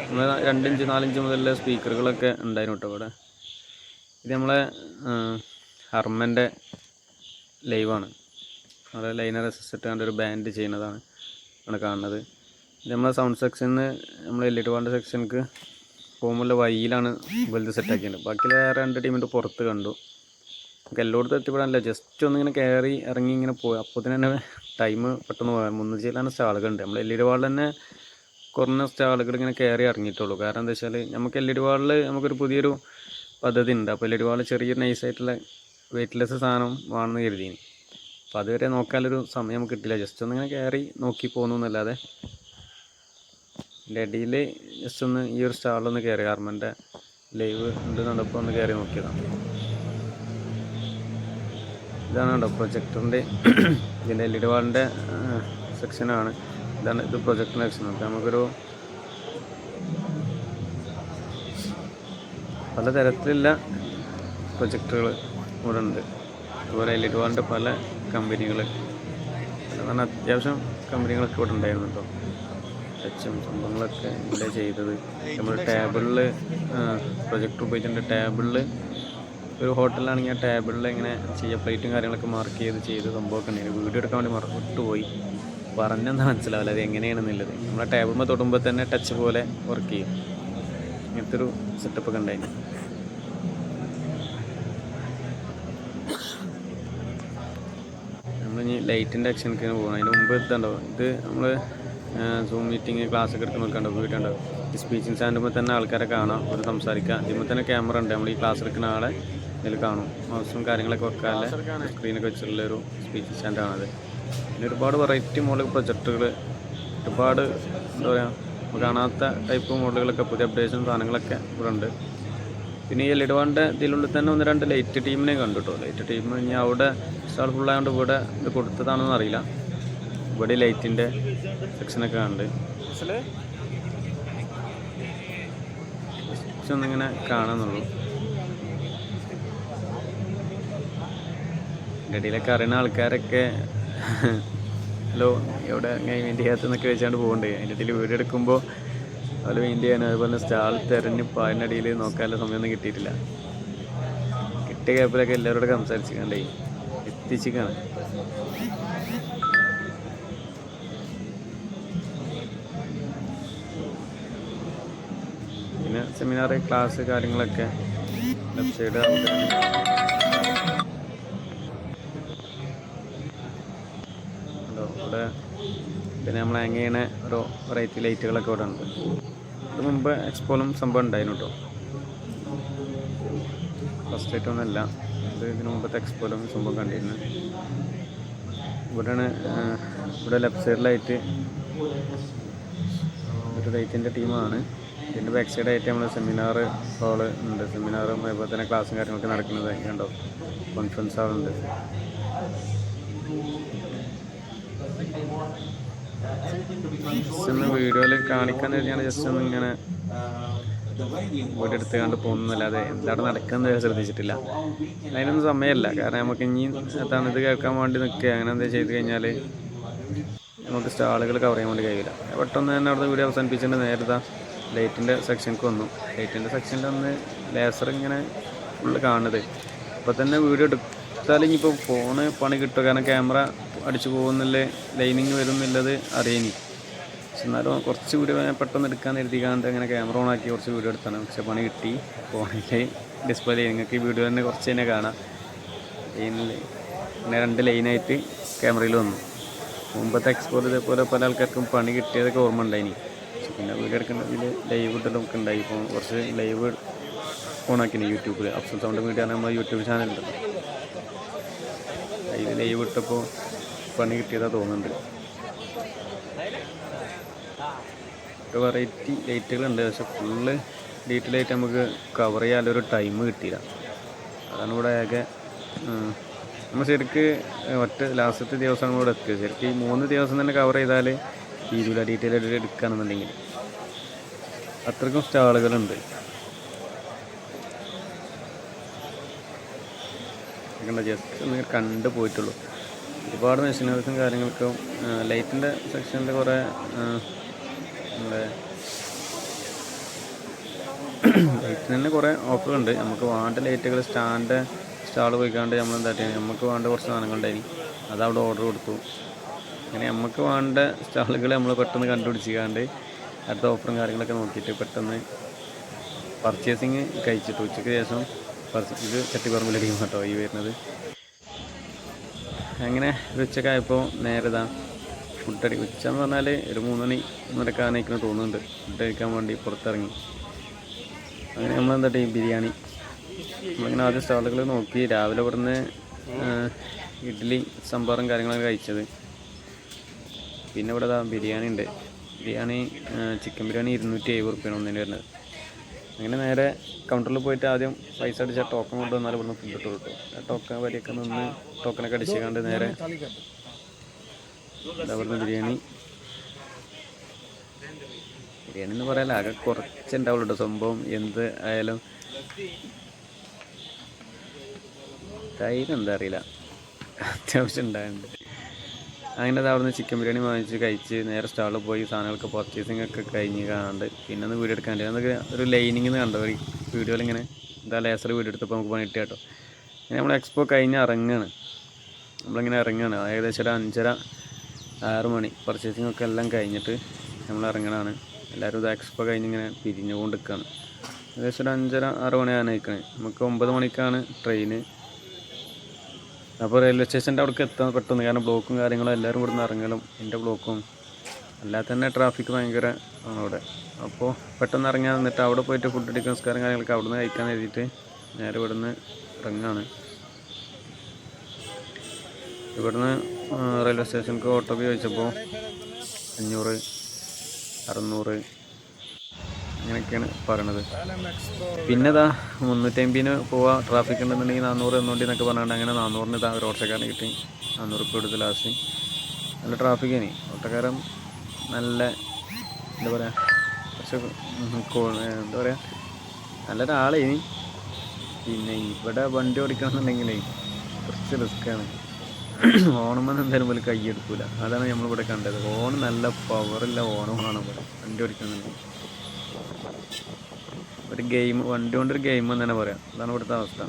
നമ്മൾ 2 ഇഞ്ച് 4 ഇഞ്ച് മുതലുള്ള സ്പീക്കറുകളൊക്കെ ഉണ്ടായിരുന്നു കേട്ടോ ഇവിടെ. ഇത് നമ്മളെ ഹർമൻ്റെ ലൈവാണ്. അവിടെ ലൈനർ അസിസ്റ്റ് കണ്ട ഒരു ബാൻഡ് ചെയ്യുന്നതാണ് ആണ് കാണുന്നത്. ഇത് നമ്മളെ സൗണ്ട് സെക്ഷനിൽ നമ്മൾ LED വാണ്ട സെക്ഷനിക്ക് പോകുമ്പോൾ വൈയിലാണ് വലുത് സെറ്റാക്കിയിട്ടുണ്ട്. ബാക്കിയുള്ള വേറെ 2 ടീമിൻ്റെ പുറത്ത് കണ്ടു. നമുക്ക് എല്ലായിടത്തും എത്തിപ്പെടാനില്ല. ജസ്റ്റ് ഒന്നിങ്ങനെ കയറി ഇറങ്ങി ഇങ്ങനെ പോയി. അപ്പോൾ തന്നെ ടൈം പെട്ടെന്ന് പോകാൻ 300 ചില്ലാനും സ്റ്റാളുകളുണ്ട്. നമ്മൾ LED വാളിൽ തന്നെ കുറഞ്ഞ സ്റ്റാളുകൾ ഇങ്ങനെ കയറി ഇറങ്ങിയിട്ടുള്ളൂ. കാരണം എന്താ വെച്ചാൽ നമുക്ക് LED വാളിൽ നമുക്കൊരു പുതിയൊരു പദ്ധതി ഉണ്ട്. അപ്പോൾ LED വാൾ ചെറിയൊരു നൈസായിട്ടുള്ള വെയ്റ്റ്ലെസ് സാധനം വേണമെന്ന് കരുതിയിന്. അപ്പോൾ അതുവരെ നോക്കാനൊരു സമയം നമുക്ക് കിട്ടില്ല. ജസ്റ്റ് ഒന്നിങ്ങനെ കയറി നോക്കി പോകുന്നു എന്നല്ലാതെ എൻ്റെ ഇടയിൽ ജസ്റ്റ് ഒന്ന് ഈ ഒരു സ്റ്റാളിലൊന്ന് കയറി ഗാർമെൻ്റെ ലൈവ് ഉണ്ട് കണ്ടപ്പോൾ ഒന്ന് കയറി നോക്കിയതാണ്. ഇതാണ് കേട്ടോ പ്രൊജക്ടറിൻ്റെ ഇതിൻ്റെ LED വാളിൻ്റെ സെക്ഷനാണ്. ഇതാണ് ഇത് പ്രൊജക്ടറിൻ്റെ സെക്ഷൻ. അപ്പോൾ നമുക്കൊരു പലതരത്തിലുള്ള പ്രൊജക്ടറുകൾ ഇവിടെ ഉണ്ട്. അതുപോലെ LED വാളിൻ്റെ പല കമ്പനികൾ പറഞ്ഞാൽ അത്യാവശ്യം കമ്പനികളൊക്കെ ഇവിടെ ഉണ്ടായിരുന്നു കേട്ടോ. ടച്ചും സംഭവങ്ങളൊക്കെ ഇവിടെ ചെയ്തത്. നമ്മൾ ടേബിളിൽ പ്രൊജക്ടർ ഉപയോഗിച്ചിട്ടുണ്ട്. ടേബിളിൽ ഒരു ഹോട്ടലിലാണെങ്കിൽ ആ ടേബിളിൽ ഇങ്ങനെ ചെയ്യുക പ്ലേറ്റും കാര്യങ്ങളൊക്കെ മാർക്ക് ചെയ്ത് സംഭവമൊക്കെ ഉണ്ടായിരുന്നു. വീഡിയോ എടുക്കാൻ വേണ്ടി വിട്ടുപോയി, പറഞ്ഞെന്താ മനസ്സിലാവില്ല അത് എങ്ങനെയാണെന്നുള്ളത്. നമ്മളെ ടേബിളിൽ തൊടുമ്പോൾ തന്നെ ടച്ച് പോലെ വർക്ക് ചെയ്യും. ഇങ്ങനത്തെ ഒരു സെറ്റപ്പൊക്കെ ഉണ്ടായിരുന്നു. നമ്മളിനി ലൈറ്റിൻ്റെ ആക്ഷനൊക്കെ പോകണം. അതിന് മുമ്പ് ഇതുണ്ടോ, ഇത് നമ്മൾ സൂം മീറ്റിംഗ് ക്ലാസ്സൊക്കെ എടുക്കുന്നവർക്കുണ്ടോ വീഡിയോ ഉണ്ടാവും. ഈ സ്പീച്ചിങ് സ്റ്റാൻഡുമ്പോൾ തന്നെ ആൾക്കാരെ കാണാം, ഒരു സംസാരിക്കാം. ഇതിമ്പോൾ തന്നെ ക്യാമറ ഉണ്ട്. നമ്മൾ ഈ ക്ലാസ് എടുക്കുന്ന ആളെ ഇതിൽ കാണും. മൗസും കാര്യങ്ങളൊക്കെ വെക്കാനുള്ള സ്ക്രീനൊക്കെ വെച്ചിട്ടുള്ളൊരു സ്പീച്ചിങ് സ്റ്റാൻഡാണത്. പിന്നെ ഒരുപാട് വെറൈറ്റി മോഡൽ പ്രൊജക്റ്റുകൾ, ഒരുപാട് എന്താ പറയുക കാണാത്ത ടൈപ്പ് മോഡലുകളൊക്കെ പുതിയ അപ്ഡേഷൻ സാധനങ്ങളൊക്കെ ഇവിടെ ഉണ്ട്. പിന്നെ ഈ LED വാളിൻ്റെ ഇതിനുള്ളിൽ തന്നെ 1-2 ലൈറ്റ് ടീമിനെ കണ്ടു കേട്ടോ. ലൈറ്റ് ടീം ഇനി അവിടെ സ്റ്റാൾ ഫുള്ളായതുകൊണ്ട് ഇവിടെ ഇത് കൊടുത്തതാണെന്ന് അറിയില്ല. ഇവിടെ ലൈറ്റിൻ്റെ സെക്ഷനൊക്കെ കണ്ട് ഒന്നിങ്ങനെ കാണാന്നുള്ളൂ. ഇടയിലൊക്കെ അറിയുന്ന ആൾക്കാരൊക്കെ ഹലോ എവിടെ മെയിൻ്റെ അകത്തുനിന്നൊക്കെ വെച്ചാണ്ട് പോകുന്നുണ്ട്. അതിൻ്റെ ഇടയിൽ വീഡിയോ എടുക്കുമ്പോൾ അത് മെയിൻ ചെയ്യാനും അതുപോലെ സ്റ്റാൾ തിരഞ്ഞ് അതിനിടയിൽ നോക്കാനുള്ള സമയമൊന്നും കിട്ടിയിട്ടില്ല. കിട്ടിയ ഗ്യാപ്പിലൊക്കെ എല്ലാവരോടും സംസാരിച്ചിട്ടുണ്ടേ എത്തിച്ചിക്കാണ്. പിന്നെ സെമിനാർ ക്ലാസ് കാര്യങ്ങളൊക്കെ ലെഫ്റ്റ് സൈഡ് ഇവിടെ. പിന്നെ നമ്മൾ ഹാങ് ചെയ്യണ ഓരോ വെറൈറ്റി ലൈറ്റുകളൊക്കെ ഇവിടെ ഉണ്ട്. ഇത് മുമ്പ് എക്സ്പോലും സംഭവം ഉണ്ടായിരുന്നു കേട്ടോ. ഫസ്റ്റ് ആയിട്ടൊന്നുമല്ല, ഇത് ഇതിന് മുമ്പത്തെ എക്സ്പോലും സംഭവം കണ്ടിരുന്നു. ഇവിടെയാണ് ഇവിടെ ലെഫ്റ്റ് സൈഡിലായിട്ട് ഒരു ലൈറ്റിൻ്റെ ടീമാണ്. ഇതിൻ്റെ ബാക്ക് സൈഡായിട്ട് നമ്മൾ സെമിനാർ ഹാള് ഉണ്ട്. സെമിനാറും അതുപോലെ തന്നെ ക്ലാസ്സും കാര്യങ്ങളൊക്കെ നടക്കുന്നത് കണ്ടോ. കോൺഫറൻസ് ഹാളുണ്ട്. ജസ്റ്റ് ഒന്ന് വീഡിയോയിൽ കാണിക്കാൻ വേണ്ടിയാണ് ജസ്റ്റ് ഒന്ന് ഇങ്ങനെ വീഡിയോ എടുത്ത് കണ്ട് പോകുന്നതല്ലാതെ എന്താണ് നടക്കുന്നത് ശ്രദ്ധിച്ചിട്ടില്ല. അതിനൊന്നും സമയമല്ല. കാരണം നമുക്ക് ഇനി തണുത് കേൾക്കാൻ വേണ്ടി നിൽക്കുക അങ്ങനെ എന്തെങ്കിലും ചെയ്ത് കഴിഞ്ഞാൽ നമുക്ക് സ്റ്റാളുകൾ കവർ ചെയ്യാൻ വേണ്ടി കഴിയില്ല. പെട്ടെന്ന് തന്നെ അവിടുത്തെ വീഡിയോ അവസാനിപ്പിച്ചിട്ട് നേരത്തെ ലൈറ്റിൻ്റെ സെക്ഷനിലേക്ക് വന്നു. ലൈറ്റിൻ്റെ സെക്ഷനിൽ ഒന്ന് ലേസർ ഇങ്ങനെ ഫുള്ള് കാണുന്നത്. അപ്പോൾ തന്നെ വീഡിയോ എടുത്താൽ ഇനിയിപ്പോൾ ഫോണ് പണി കിട്ടും. കാരണം ക്യാമറ അടിച്ചു പോകുന്നില്ല, ലൈനിങ് വരുന്നില്ലത് അറിയാനി. പക്ഷെ എന്നാലും കുറച്ച് വീഡിയോ ഞാൻ പെട്ടെന്ന് എടുക്കാൻ എഴുതിക്കാണ്ട് അങ്ങനെ ക്യാമറ ഓൺ ആക്കി കുറച്ച് വീഡിയോ എടുത്താണ്. പക്ഷെ പണി കിട്ടി. ഫോണിൽ ഡിസ്പ്ലേ നിങ്ങൾക്ക് ഈ വീഡിയോ തന്നെ കുറച്ച് തന്നെ കാണാം. ലൈനിൽ പിന്നെ 2 ലൈനായിട്ട് ക്യാമറയിൽ വന്നു. മുമ്പത്തെ എക്സ്പോർട്ട് ഇതേപോലെ പല ആൾക്കാർക്കും പണി കിട്ടിയതൊക്കെ ഓർമ്മ ഉണ്ടായിനി. പക്ഷെ പിന്നെ വീഡിയോ എടുക്കേണ്ടതിൽ ലൈവ് ഇട്ടതൊക്കെ ഉണ്ടായി. ഇപ്പോൾ കുറച്ച് ലൈവ് ഓണാക്കിനി യൂട്യൂബിൽ. അഫ്സൽ സൗണ്ട് മീഡിയ നമ്മുടെ യൂട്യൂബ് ചാനലുണ്ടല്ലോ, അതിൽ ലൈവ് ഇട്ടപ്പോൾ പണി കിട്ടിയതാണ് തോന്നുന്നുണ്ട്. ഒരു വെറൈറ്റി ലൈറ്റുകളുണ്ട്. പക്ഷെ ഫുള്ള് ഡീറ്റെയിൽ ആയിട്ട് നമുക്ക് കവർ ചെയ്യാനൊരു ടൈം കിട്ടിയില്ല. അതാണ് ഇവിടെ ആകെ നമ്മൾ ശരിക്ക് ലാസ്റ്റത്തെ ദിവസമാണ് ഇവിടെ എത്തിയത്. ശരിക്കും ഈ 3 ദിവസം തന്നെ കവർ ചെയ്താൽ തീരൂല ഡീറ്റെയിൽ ആയിട്ട് എടുക്കുകയാണെന്നുണ്ടെങ്കിൽ. അത്രയ്ക്കും സ്റ്റാളുകളുണ്ട്. ജസ്റ്റ് ഒന്ന് കണ്ടു പോയിട്ടുള്ളൂ. ഒരുപാട് മെഷീനറീസും കാര്യങ്ങൾക്കും ലൈറ്റിൻ്റെ സെക്ഷനിൽ കുറേ നമ്മുടെ ലൈറ്റിന് തന്നെ കുറേ ഓഫറുണ്ട്. നമുക്ക് വേണ്ട ലൈറ്റുകൾ സ്റ്റാൾ പോയിക്കാണ്ട് നമ്മൾ എന്താ ചെയ്യുക, നമുക്ക് വേണ്ട കുറച്ച് സാധനങ്ങളുണ്ടായി അതവിടെ ഓർഡർ കൊടുത്തു. അങ്ങനെ നമുക്ക് വേണ്ട സ്റ്റാളുകൾ നമ്മൾ പെട്ടെന്ന് കണ്ടുപിടിച്ചിക്കാണ്ട് അടുത്ത ഓഫറും കാര്യങ്ങളൊക്കെ നോക്കിയിട്ട് പെട്ടെന്ന് പർച്ചേസിങ് കഴിച്ചിട്ട് ഉച്ചയ്ക്ക് ശേഷം ഇത് ചട്ടിപ്പറമ്പിലെ ടീം കേട്ടോ ഈ വരുന്നത്. അങ്ങനെ ഒരു ഉച്ചക്കായപ്പോൾ നേരെ ഫുഡ് ഉച്ച എന്ന് പറഞ്ഞാൽ ഒരു 3 മണി 3:30 ആയിരിക്കണം തോന്നുന്നുണ്ട്. ഫുഡ് കഴിക്കാൻ വേണ്ടി പുറത്തിറങ്ങി. അങ്ങനെ നമ്മളെന്താ ബിരിയാണി നമ്മളിങ്ങനെ ആദ്യം സ്റ്റാളുകൾ നോക്കി. രാവിലെ ഇവിടുന്ന് ഇഡ്ഡലി സാമ്പാറും കാര്യങ്ങളൊക്കെ കഴിച്ചത്. പിന്നെ ഇവിടെ ബിരിയാണി ഉണ്ട്. ബിരിയാണി ചിക്കൻ ബിരിയാണി 270 റുപ്യാണ് ഒന്നിന് വരുന്നത്. അങ്ങനെ നേരെ കൗണ്ടറിൽ പോയിട്ട് ആദ്യം പൈസ അടിച്ച ടോക്കൺ കൊണ്ടുവന്നാൽ ഇവിടുന്ന് ഫുഡ് ഇട്ട് കിട്ടും. ടോക്കൺ വരെയൊക്കെ നിന്ന് ടോക്കണൊക്കെ അടിച്ചുകൊണ്ട് നേരെ ഇവിടുന്ന് ബിരിയാണി എന്ന് പറയാൻ ആകെ കുറച്ചുണ്ടാവുള്ളൂ കേട്ടോ സംഭവം. എന്ത് ആയാലും തൈര് എന്താ അറിയില്ല അത്യാവശ്യം ഉണ്ടായിട്ടുണ്ട്. അങ്ങനെ അവിടുന്ന് ചിക്കൻ ബിരിയാണി വാങ്ങിച്ച് കഴിച്ച് നേരെ സ്റ്റാളിൽ പോയി സാധനങ്ങളൊക്കെ പർച്ചേസിങ് ഒക്കെ കഴിഞ്ഞ് കാണാണ്ട് പിന്നെ ഒന്ന് വീഡിയോ എടുക്കാണ്ട് അതൊക്കെ ഒരു ലൈനിങ് കണ്ടോ ഈ വീഡിയോയിൽ ഇങ്ങനെ എന്താ ലേസർ വീഡിയോ എടുത്തപ്പോൾ നമുക്ക് പണി കിട്ടിയ കേട്ടോ. അങ്ങനെ നമ്മൾ എക്സ്പോ കഴിഞ്ഞ് ഇറങ്ങുകയാണ്. നമ്മളിങ്ങനെ ഇറങ്ങുകയാണ്. ഏകദേശം ഒരു 5:30-6 മണി പർച്ചേസിങ് ഒക്കെ എല്ലാം കഴിഞ്ഞിട്ട് നമ്മൾ ഇറങ്ങണതാണ്. എല്ലാവരും ഇത് എക്സ്പോ കഴിഞ്ഞിങ്ങനെ പിരിഞ്ഞുകൊണ്ട് നിൽക്കുകയാണ്. ഏകദേശം ഒരു 5:30-6 മണിയാണ് നിൽക്കുന്നത്. നമുക്ക് 9 മണിക്കാണ് ട്രെയിന്. അപ്പോൾ റെയിൽവേ സ്റ്റേഷൻ്റെ അവിടേക്ക് എത്താൻ പെട്ടെന്ന്, കാരണം ബ്ലോക്കും കാര്യങ്ങളും എല്ലാവരും ഇവിടുന്ന് ഇറങ്ങലും എൻ്റെ ബ്ലോക്കും അല്ലാതെ തന്നെ ട്രാഫിക് ഭയങ്കര ആണ് അവിടെ. അപ്പോൾ പെട്ടെന്ന് ഇറങ്ങാൻ നിന്നിട്ട് അവിടെ പോയിട്ട് ഫുഡ് അടിക്കുന്ന സംസ്കാരം കാര്യങ്ങളൊക്കെ അവിടെ നിന്ന് കഴിക്കാൻ എഴുതിയിട്ട് നേരെ ഇവിടുന്ന് ഇറങ്ങാണ്. ഇവിടുന്ന് റെയിൽവേ സ്റ്റേഷനിലേക്ക് ഓട്ടോക്ക് ചോദിച്ചപ്പോൾ 500, 600 അങ്ങനെയൊക്കെയാണ് പറയണത്. പിന്നെ ഇതാ 350 പോവാ, ട്രാഫിക് ഉണ്ടെന്നുണ്ടെങ്കിൽ 400 എന്നുകൊണ്ട് എന്നൊക്കെ പറഞ്ഞിട്ട് അങ്ങനെ 400 ഇതാ ഒരു ഓട്ടോക്കാരനെ കിട്ടി. 400 രൂപ എടുത്ത് ലാസ്റ്റ്. നല്ല ട്രാഫിക് ഇനി ഓട്ടോക്കാരൻ നല്ല എന്താ പറയുക, കുറച്ച് എന്താ പറയുക, നല്ലൊരാളേനി. പിന്നെ ഇവിടെ വണ്ടി ഓടിക്കണമെന്നുണ്ടെങ്കിലേ കുറച്ച് റിസ്ക്കാണ്. ഓണുമെന്ന് എന്തായാലും പോലെ കൈയ്യെടുക്കില്ല. അതാണ് നമ്മളിവിടെ കണ്ടത്. ഓൺ നല്ല പവറില്ല ഓണമാണ് ഇവിടെ വണ്ടി ഓടിക്കുന്നുണ്ടെങ്കിൽ. ഒരു ഗെയിം, വണ്ടി കൊണ്ടൊരു ഗെയിം എന്ന് തന്നെ പറയാം. അതാണ് ഇവിടുത്തെ അവസ്ഥ.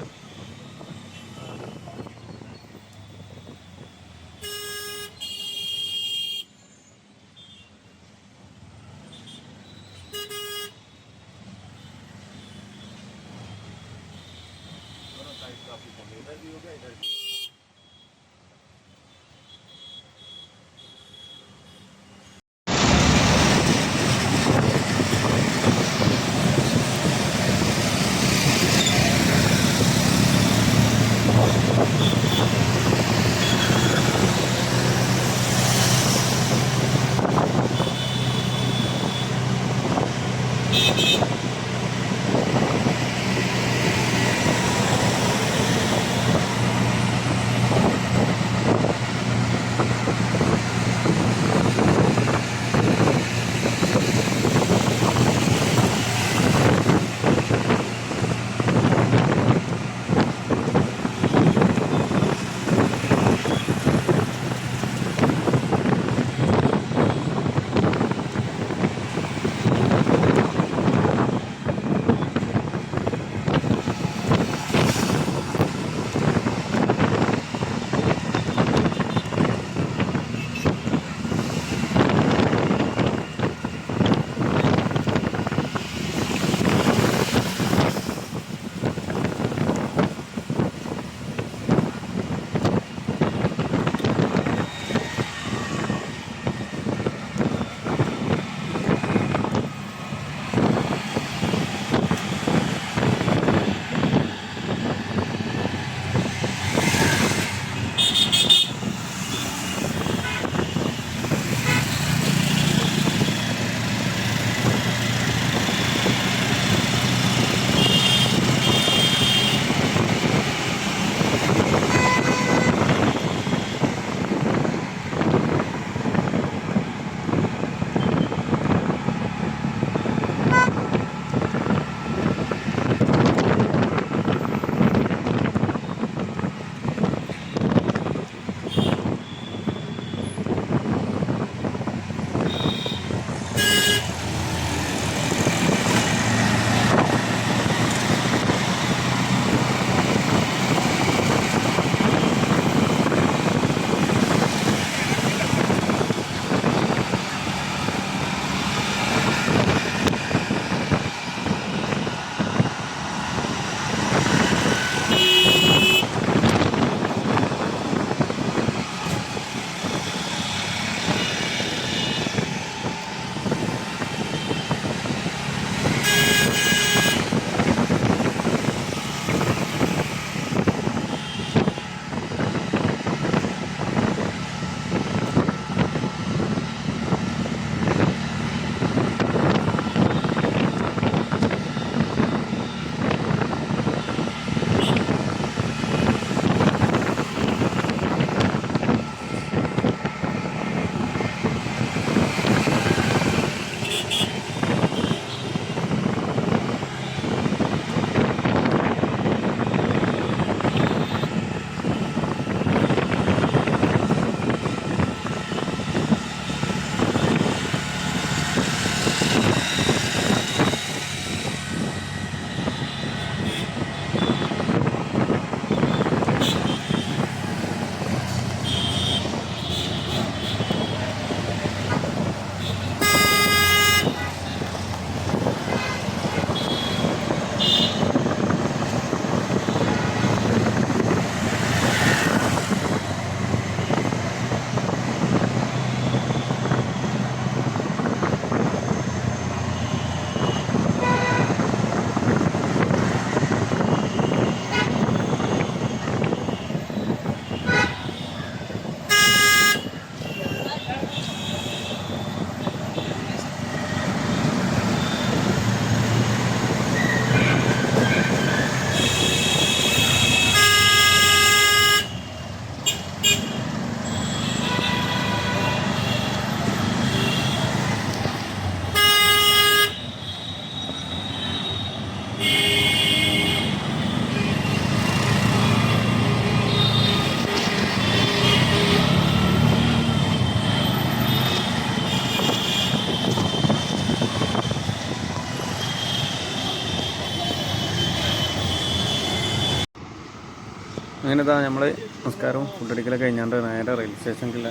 അങ്ങനെ ഇതാ നമ്മൾ നമസ്കാരവും ഫുഡടിക്കലൊക്കെ കഴിഞ്ഞാണ്ട് നേരെ റെയിൽവേ സ്റ്റേഷനിൽ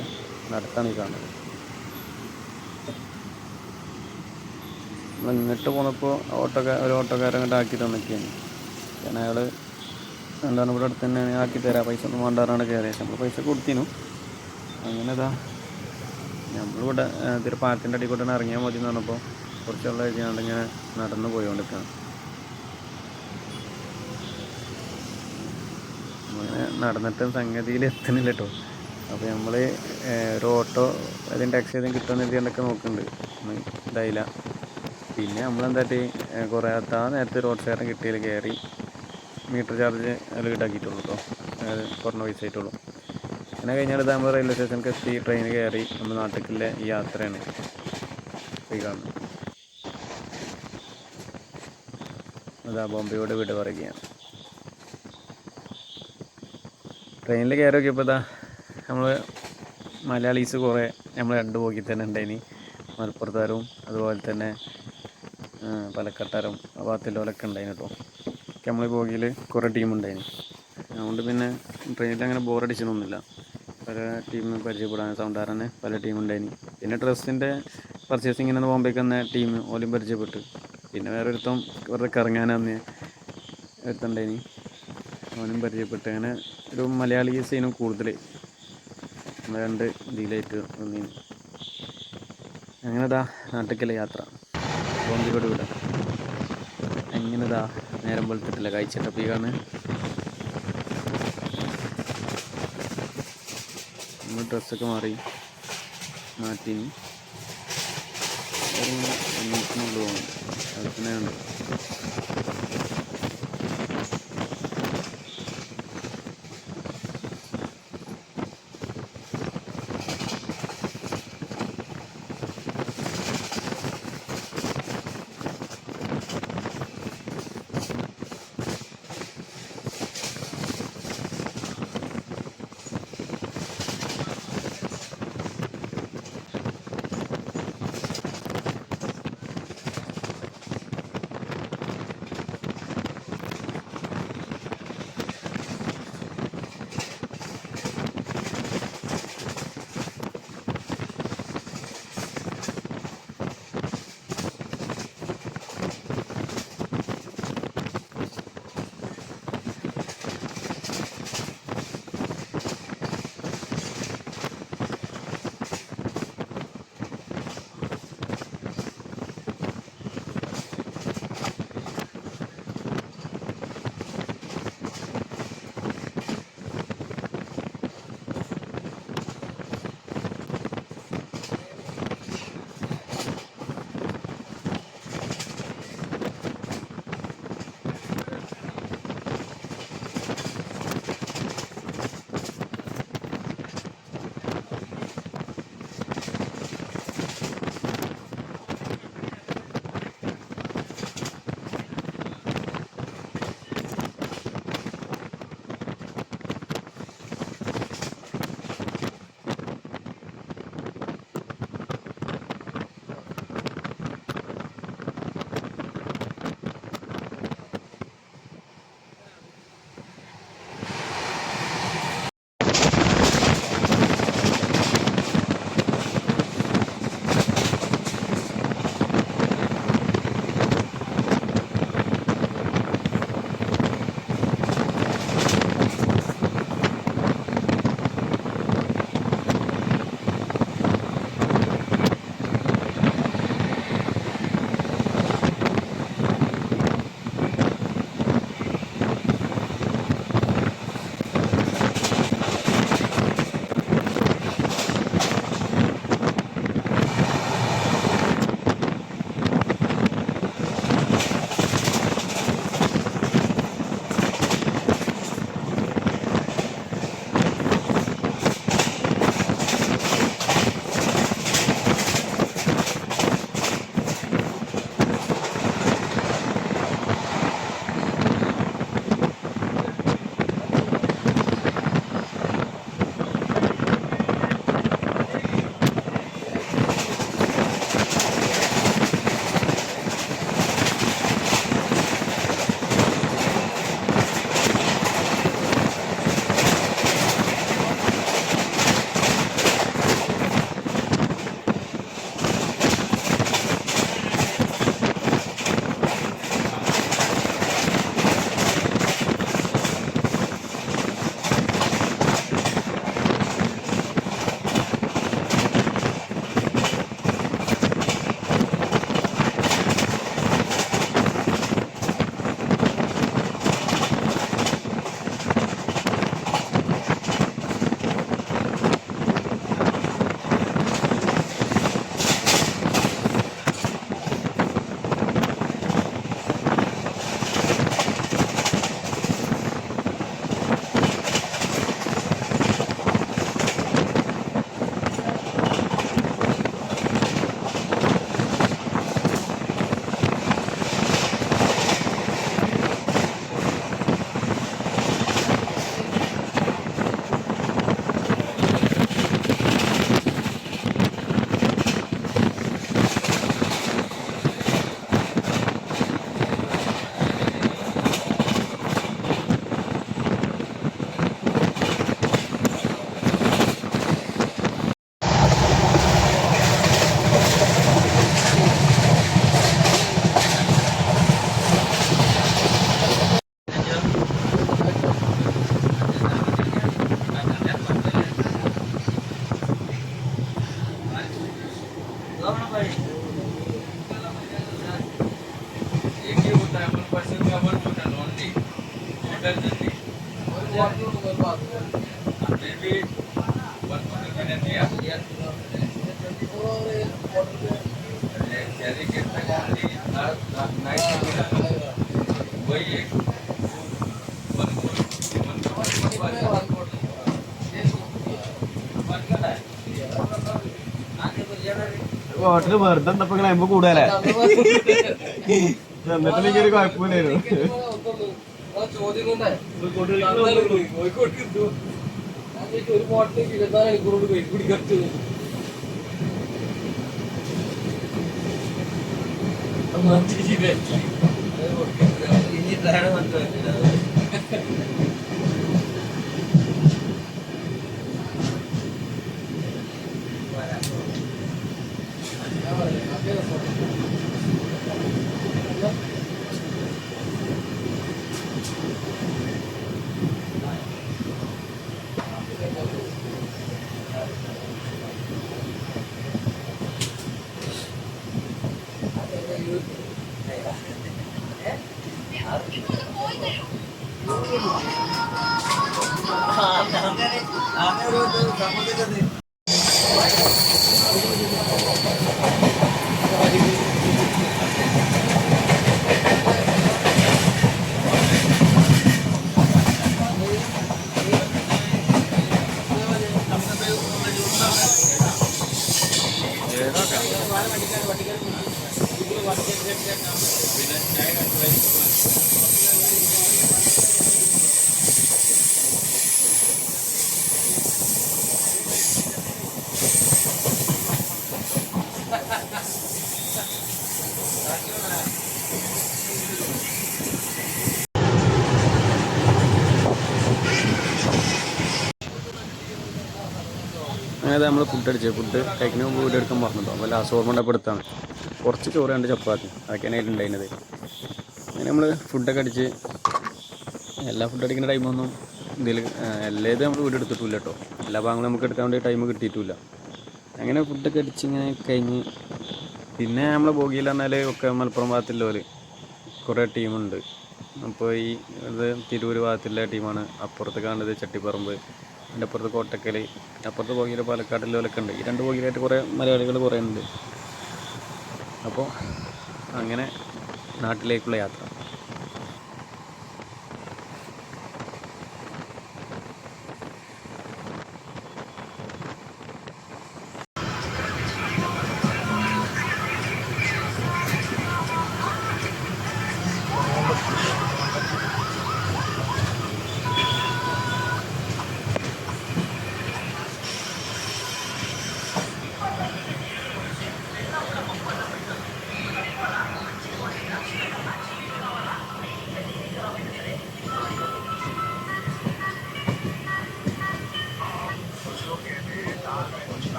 നടത്താണ് ഈ കാണുന്നത്. നമ്മൾ ഇങ്ങോട്ട് പോന്നപ്പോൾ ഒരു ഓട്ടോക്കാരൻ അങ്ങോട്ട് ആക്കി തന്നിരിക്കുകയാണ്. കാരണം അയാൾ എന്താണ് ഇവിടെ അടുത്ത് തന്നെ ആക്കി തരാം, പൈസ ഒന്നും വേണ്ടാറാണ് കയറിയത്. നമ്മൾ പൈസ കൊടുത്തിനു. അങ്ങനെ ഇതാ നമ്മളിവിടെ ഇതൊരു പാലത്തിൻ്റെ അടിയിൽ കൂടെ ഇറങ്ങിയാൽ മതി എന്ന് പറഞ്ഞപ്പോൾ കുറച്ചുള്ള എഴുതിയാണ്ട് ഇങ്ങനെ നടന്ന് പോയിക്കൊണ്ടിരിക്കുകയാണ്. അങ്ങനെ നടന്നിട്ടും സംഗതിയിൽ എത്തുന്നില്ല കേട്ടോ. അപ്പോൾ നമ്മൾ ഒരു ഓട്ടോ അതിന് ടാക്സി ഏതെങ്കിലും കിട്ടുമെന്ന് എഴുതിയാണ്ടൊക്കെ നോക്കുന്നുണ്ട്, ഇതായില്ല. പിന്നെ നമ്മളെന്തായിട്ട് കുറേ നേരത്തെ റോഡ് സൈഡിൽ കിട്ടിയതിൽ കയറി മീറ്റർ ചാർജ് അതിൽ ഈടാക്കിയിട്ടുള്ളൂ കേട്ടോ, അതായത് കുറഞ്ഞ പൈസ ആയിട്ടുള്ളൂ. അങ്ങനെ കഴിഞ്ഞാൽ ഇത് നമ്മൾ റെയിൽവേ സ്റ്റേഷനിലേക്ക് എത്തി, ട്രെയിൻ കയറി നമ്മുടെ നാട്ടിലെ ഈ യാത്രയാണ് ഈ കാണുന്നത്. അതാ ബോംബെയോട് വിട പറയുകയാണ്. ട്രെയിനിൽ കയറി നോക്കിയപ്പോൾ ഇതാ നമ്മൾ മലയാളീസ് കുറേ നമ്മൾ രണ്ട് ബോഗിൽ തന്നെ ഉണ്ടായിന്. മലപ്പുറത്താരും അതുപോലെ തന്നെ പാലക്കാട്ടാരും ആ ഭാഗത്തുള്ളവരൊക്കെ ഉണ്ടായിന് കേട്ടോ. നമ്മൾ ബോഗിയിൽ കുറേ ടീമുണ്ടായിന്. അതുകൊണ്ട് പിന്നെ ട്രെയിനിൽ അങ്ങനെ ബോറടിച്ചൊന്നുമില്ല. പല ടീം പരിചയപ്പെടാൻ സൗണ്ടാരനെ പല ടീമുണ്ടായിന്. പിന്നെ ഡ്രസ്സിൻ്റെ പർച്ചേസിങ്ങിന് ബോംബെക്ക് വന്ന ടീം ഓലും പരിചയപ്പെട്ട്. പിന്നെ വേറെ ഒരുത്തം വെറുതെ കറങ്ങാനാന്ന് ഒരുത്തുണ്ടായിന്, അവനും പരിചയപ്പെട്ട്. അങ്ങനെ ഒരു മലയാളി സീനും കൂടുതൽ രണ്ട് ഇതിലായിട്ട് വന്നീന്. അങ്ങനെതാ നാട്ടിലേക്കുള്ള യാത്ര ബോംബെയോട് വിട. അങ്ങനെതാ നേരം വെളുത്തിട്ടില്ല, കഴിച്ചിട്ടപ്പോൾ ഈ കാണുന്നത് നമ്മൾ ഡ്രസ്സൊക്കെ മാറ്റിനി. അന്വേഷണമുള്ളൂ പോകുന്നുണ്ട്, അത് തന്നെ ഉണ്ട്. ഹോട്ടല് വെറുതെ ഇപ്പൊ ക്ലൈമ്പ് കൂടുതലേ എന്നിട്ട് ഒരു കുഴപ്പമില്ലായിരുന്നു. ഒരു ബോട്ടിലേക്ക് 24 മണിക്കൂറോട് പോയി കുടിക്കട്ട് അങ്ങനെ നമ്മൾ ഫുഡ് അടിച്ചത് ഫുഡ് കഴിക്കുന്ന മുമ്പ് വീഡിയോ എടുക്കാൻ പറഞ്ഞിട്ടോ. അപ്പോൾ ലാസ്റ്റ് ഓർമ്മ എടുത്താണ് കുറച്ച് ചോറ് രണ്ട് ചപ്പാത്തി അതൊക്കെയാണ് അതിലുണ്ടായിരുന്നത്. അങ്ങനെ നമ്മൾ ഫുഡൊക്കെ അടിച്ച് എല്ലാ ഫുഡ് അടിക്കുന്ന ടൈമൊന്നും ഇതിൽ എല്ലാതും നമ്മൾ വീഡിയോ എടുത്തിട്ടില്ല കേട്ടോ. എല്ലാ ഭാഗങ്ങളും നമുക്ക് എടുക്കാൻ വേണ്ടി ടൈം കിട്ടിയിട്ടില്ല. അങ്ങനെ ഫുഡൊക്കെ അടിച്ച് ഇങ്ങനെ കഴിഞ്ഞ് പിന്നെ നമ്മളെ ബോഗിയിൽ പറഞ്ഞാൽ ഒക്കെ മലപ്പുറം ഭാഗത്തുള്ളവർ കുറേ ടീമുണ്ട്. അപ്പോൾ ഈ ഇത് തിരൂർ ഭാഗത്തുള്ള ടീമാണ്. അപ്പുറത്ത് കാണുന്നത് ചട്ടിപ്പറമ്പ്, അതിൻ്റെ അപ്പുറത്ത് കോട്ടക്കൽ, അപ്പുറത്ത് ബോഗിയിൽ പാലക്കാട്ടിലൊക്കെ ഉണ്ട്. ഈ രണ്ട് ബോഗിയിലായിട്ട് കുറേ മലയാളികൾ കുറേ ഉണ്ട്. അപ്പോൾ അങ്ങനെ നാട്ടിലേക്കുള്ള യാത്ര.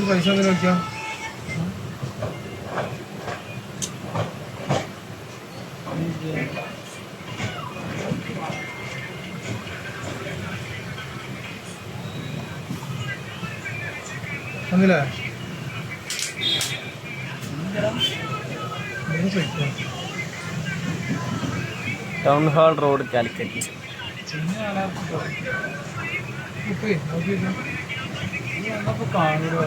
പൈസ നോക്കിയാ അങ്ങനെ ടൗൺ ഹാൾ റോഡ് കാലിക്കറ്റ്. കാണുക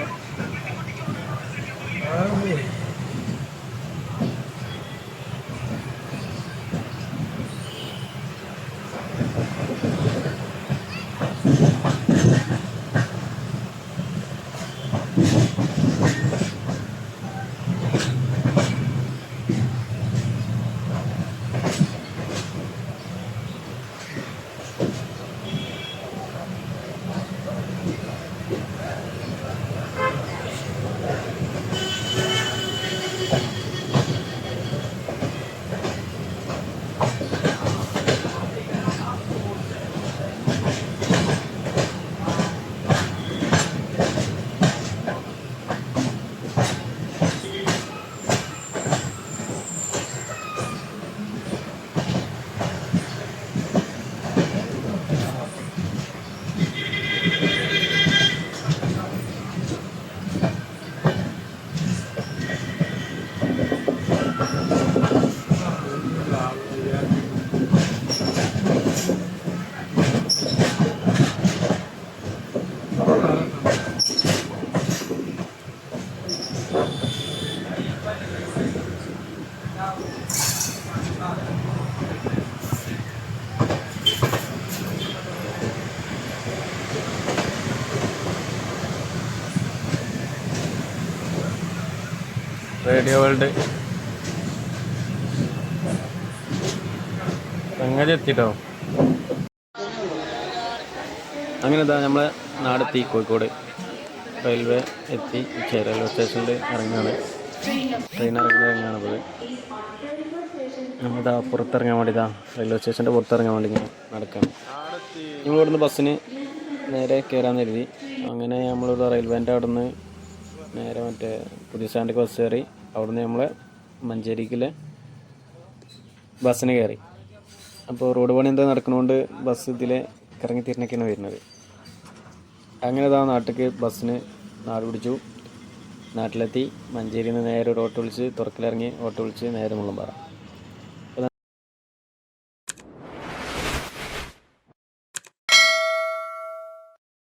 റേഡിയോ വേൾഡ് സംഗതി എത്തിട്ടോ. അങ്ങനെ ഇതാ നമ്മളെ നാടെത്തി, കോഴിക്കോട് റെയിൽവേ എത്തി. റെയിൽവേ സ്റ്റേഷനിൽ ഇറങ്ങുകയാണ്. ട്രെയിൻ ഇറങ്ങുകയാണ്. അപ്പോൾ നമ്മളിതാ പുറത്തിറങ്ങാൻ വേണ്ടി റെയിൽവേ സ്റ്റേഷൻ്റെ പുറത്തിറങ്ങാൻ വേണ്ടി ഇങ്ങനെ നടക്കുകയാണ്. നമ്മളിവിടുന്ന് ബസ്സിന് നേരെ കയറാൻ കരുതി. അങ്ങനെ നമ്മളിവിടെ റെയിൽവേൻ്റെ അവിടെ നിന്ന് നേരെ മറ്റേ പുതിയ സ്റ്റാൻഡിലേക്ക് ബസ് കയറി. അവിടുന്ന് നമ്മൾ മഞ്ചേരിക്കിലെ ബസ്സിന് കയറി. അപ്പോൾ റോഡ് പണി എന്താ നടക്കുന്നതുകൊണ്ട് ബസ് ഇതിലെ കറങ്ങി തിരിഞ്ഞൊക്കെയാണ് വരുന്നത്. അങ്ങനെ നാട്ടിലേക്ക് ബസ്സിന് നാട് പിടിച്ചു. നാട്ടിലെത്തി. മഞ്ചേരിയിൽ നിന്ന് നേരെ ഒരു ഓട്ടോ വിളിച്ച് തുറക്കിലിറങ്ങി. ഓട്ടോ വിളിച്ച് നേരെ മുള്ളമ്പാറ.